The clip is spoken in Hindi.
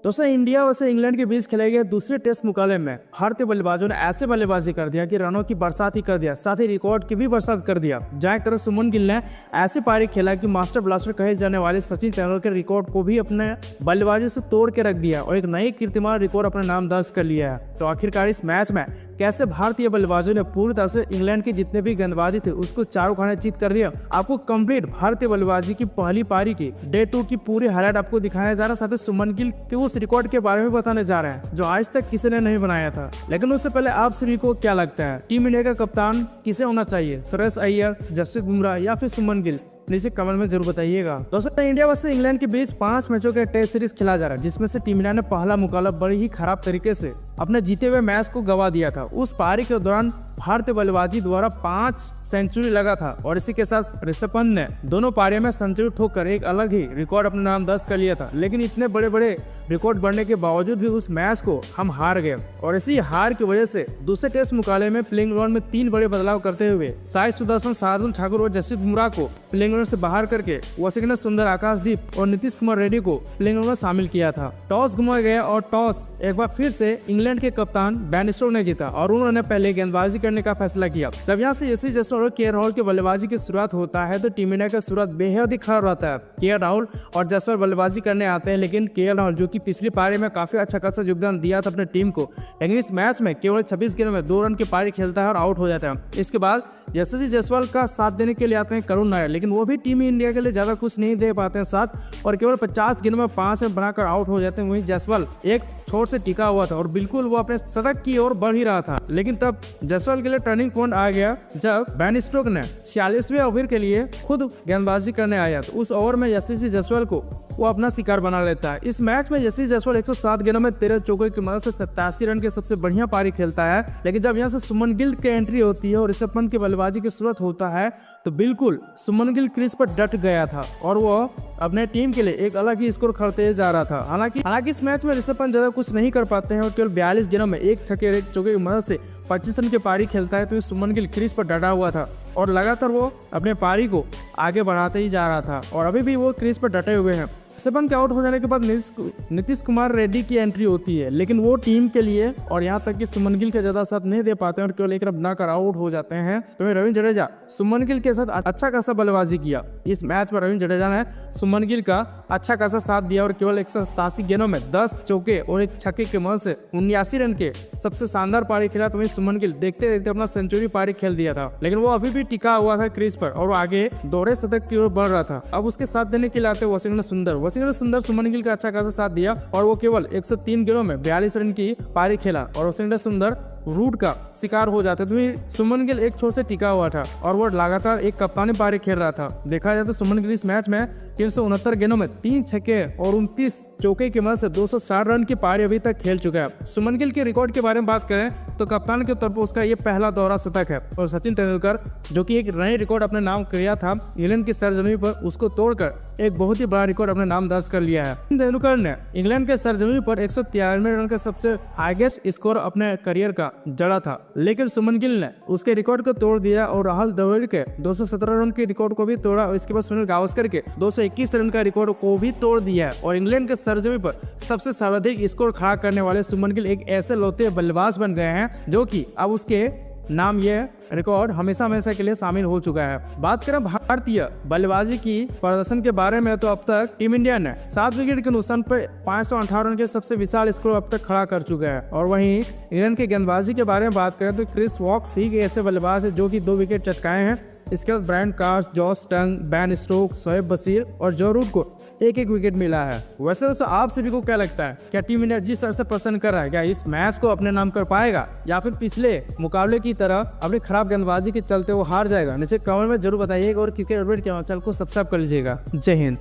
दोस्तों इंडिया वैसे इंग्लैंड के बीच खेले गए दूसरे टेस्ट मुकाबले में भारतीय बल्लेबाजों ने ऐसे बल्लेबाजी कर दिया कि रनों की बरसात ही कर दिया, साथ ही रिकॉर्ड की भी बरसात कर दिया। जहां एक तरफ सुमन गिल ने ऐसे पारी खेला कि मास्टर ब्लास्टर कहे जाने वाले सचिन तेंदुलकर के रिकॉर्ड को भी अपने बल्लेबाजी से तोड़ के रख दिया और एक नई कीर्तिमान रिकॉर्ड अपने नाम दर्ज कर लिया है। तो आखिरकार इस मैच में कैसे भारतीय बल्लेबाजों ने पूरी तरह से इंग्लैंड के जितने भी गेंदबाजी थे उसको चारों खाने जीत कर दिया। आपको कंप्लीट भारतीय बल्लेबाजी की पहली पारी की डे 2 की पूरी हाईलाइट आपको दिखाने जा रहा है, साथ ही सुमन गिल के उस रिकॉर्ड के बारे में बताने जा रहे हैं जो आज तक किसी ने नहीं बनाया था। लेकिन उससे पहले आप सभी को क्या लगता है, टीम इंडिया का कप्तान किसे होना चाहिए, श्रेयस अय्यर, जसप्रीत बुमराह या फिर सुमन गिल? नीचे कमेंट में जरूर बताइएगा। दोस्तों इंडिया वैसे इंग्लैंड के बीच 5 मैचों के टेस्ट सीरीज खेला जा रहा है, जिसमें से टीम इंडिया ने पहला मुकाबला बड़ी ही खराब तरीके से अपने जीते हुए मैच को गवा दिया था। उस पारी के दौरान भारतीय बल्लेबाजी द्वारा 5 सेंचुरी लगा था और इसी के साथ ऋषभ पंत ने दोनों पारियों में सेंचुरी ठोककर एक अलग ही रिकॉर्ड अपने नाम दर्ज कर लिया था। लेकिन इतने बड़े बड़े रिकॉर्ड बढ़ने के बावजूद भी उस मैच को हम हार गए और इसी हार की वजह से दूसरे टेस्ट मुकाबले में प्लेइंग 11 में 3 बड़े बदलाव करते हुए साई सुदर्शन, शार्दुल ठाकुर और जसप्रीत बुमराह को प्लेइंग 11 से बाहर करके वॉशिंगटन सुंदर, आकाशदीप और नीतीश कुमार रेड्डी को प्लेइंग 11 में शामिल किया था। टॉस घुमा गया और टॉस एक बार फिर से इंग्लैंड के कप्तान बेन स्टोक्स ने जीता और उन्होंने पहले गेंदबाजी करने का फैसला किया। जब यहाँ से यशस्वी जायसवाल और के राहुल के बल्लेबाजी की शुरुआत होता है तो टीम इंडिया का शुरुआत बेहद ही खराब रहता है। के राहुल और जायसवाल बल्लेबाजी करने आते हैं, लेकिन के राहुल जो कि पिछली पारी में काफी अच्छा खासा योगदान दिया था अपने टीम को, लेकिन इस मैच में केवल 26 गेंदों में 2 रन की पारी खेलता है और आउट हो जाता है। इसके बाद यशस्वी जायसवाल का साथ देने के लिए आते हैं करुण नायर, लेकिन वो भी टीम इंडिया के लिए ज्यादा कुछ नहीं दे पाते हैं साथ और केवल 50 गेंदों में 5 रन बनाकर आउट हो जाते हैं। वहीं जायसवाल एक छोर से टिका हुआ था और बिल्कुल वो अपने शतक की ओर बढ़ ही रहा था, लेकिन तब जायसवाल के लिए टर्निंग पॉइंट आ गया जब बेन स्टोक्स ने 46वें ओवर के लिए खुद गेंदबाजी करने आया। तो उस ओवर में यशस्वी जायसवाल को वो अपना शिकार बना लेता है। इस मैच में यशस्वी जायसवाल 107 गेंदों में 13 चौके की मदद से 87 रन के सबसे बढ़िया पारी खेलता है। लेकिन जब यहाँ से सुमन गिल की एंट्री होती है और ऋषभ पंत की बल्लेबाजी की शुरुआत होता है तो बिल्कुल सुमन गिल क्रीज पर डट गया था और वो अपने टीम के लिए एक अलग ही स्कोर खड़ते जा रहा था। हालांकि इस मैच में ऋषभ पंत ज्यादा कुछ नहीं कर पाते हैं और केवल 42 गेंदों में 1 छक्के और 1 चौके की मदद से 25 रन की पारी खेलता है। तो इस सुमन गिल क्रीज पर डटा हुआ था और लगातार वो अपने पारी को आगे बढ़ाते ही जा रहा था और अभी भी वो क्रीज पर डटे हुए हैं। ऋषभ पंत के आउट हो जाने के बाद नीतीश कुमार रेड्डी की एंट्री होती है, लेकिन वो टीम के लिए और यहाँ तक कि सुमन गिल के ज्यादा साथ नहीं दे पाते हैं और केवल एक रन बनाकर आउट हो जाते हैं। तो रविंद्र जडेजा सुमन गिल के साथ अच्छा खासा बल्लेबाजी किया। इस मैच में रविंद्र जडेजा ने सुमन गिल का अच्छा खासा साथ दिया और केवल 187 गेंदों में 10 चौके और 1 छक्के की मदद से 79 रन के सबसे शानदार पारी खेला। तो वहीं सुमन गिल देखते देखते अपना सेंचुरी पारी खेल दिया था, लेकिन वो अभी भी टिका हुआ था क्रीज पर और आगे दोहरे शतक की ओर बढ़ रहा था। अब उसके साथ देने के लिए आते वॉशिंगटन सुंदर सुमन गिल का अच्छा खासा साथ दिया और वो केवल 103 गेंदों में 42 रन की पारी खेला और वॉशिंगटन सुंदर रूट का शिकार हो जाते। तो सुमन गिल एक छोर से टिका हुआ था और वो लगातार एक कप्तानी पारी खेल रहा था। देखा जाए तो सुमन गिल इस मैच में 369 गेंदों में 3 छक्के और 29 चौके की मदद से 260 रन की पारी अभी तक खेल चुका है। सुमन गिल के रिकॉर्ड के बारे में बात करें तो कप्तान के तौर पर उसका ये पहला दोहरा शतक है और सचिन तेंदुलकर जो कि एक नई रिकॉर्ड अपने नाम किया था इंग्लैंड की सरजमी पर, उसको तोड़कर एक बहुत ही बड़ा रिकॉर्ड अपने नाम दर्ज कर लिया है। तेंदुलकर ने इंग्लैंड के सरजमी पर 193 रन का सबसे हाईएस्ट स्कोर अपने करियर का जड़ा था, लेकिन सुमन गिल ने उसके रिकॉर्ड को तोड़ दिया और राहुल द्रविड़ के 217 रन के रिकॉर्ड को भी तोड़ा और इसके बाद सुनील गावस्कर के 221 रन का रिकॉर्ड को भी तोड़ दिया है और इंग्लैंड के सरजमी पर सबसे सर्वाधिक स्कोर खड़ा करने वाले सुमन गिल एक ऐसे लौते बल्लेबाज बन गए हैं जो कि अब उसके नाम ये रिकॉर्ड हमेशा के लिए शामिल हो चुका है। बात करें भारतीय बल्लेबाजी की प्रदर्शन के बारे में तो अब तक टीम इंडिया ने 7 विकेट के नुकसान पर 518 रन के सबसे विशाल स्कोर अब तक खड़ा कर चुका है। और वहीं इंग्लैंड के गेंदबाजी के बारे में बात करें तो क्रिस वॉक्स ही ऐसे बल्लेबाज है जो कि 2 विकेट चटकाए हैं। इसके बाद ब्रायन कार्स, जॉस टंग, बेन स्टोक्स, शोएब बशीर और जो रूट को एक विकेट मिला है। वैसे आप सभी को क्या लगता है, क्या टीम इंडिया जिस तरह से प्रदर्शन कर रहा है क्या इस मैच को अपने नाम कर पाएगा या फिर पिछले मुकाबले की तरह अपनी खराब गेंदबाजी के चलते वो हार जाएगा? नीचे कमेंट में जरूर बताइएगा और क्रिकेट अपडेट के चैनल को सब्सक्राइब कर लीजिएगा। जय हिंद।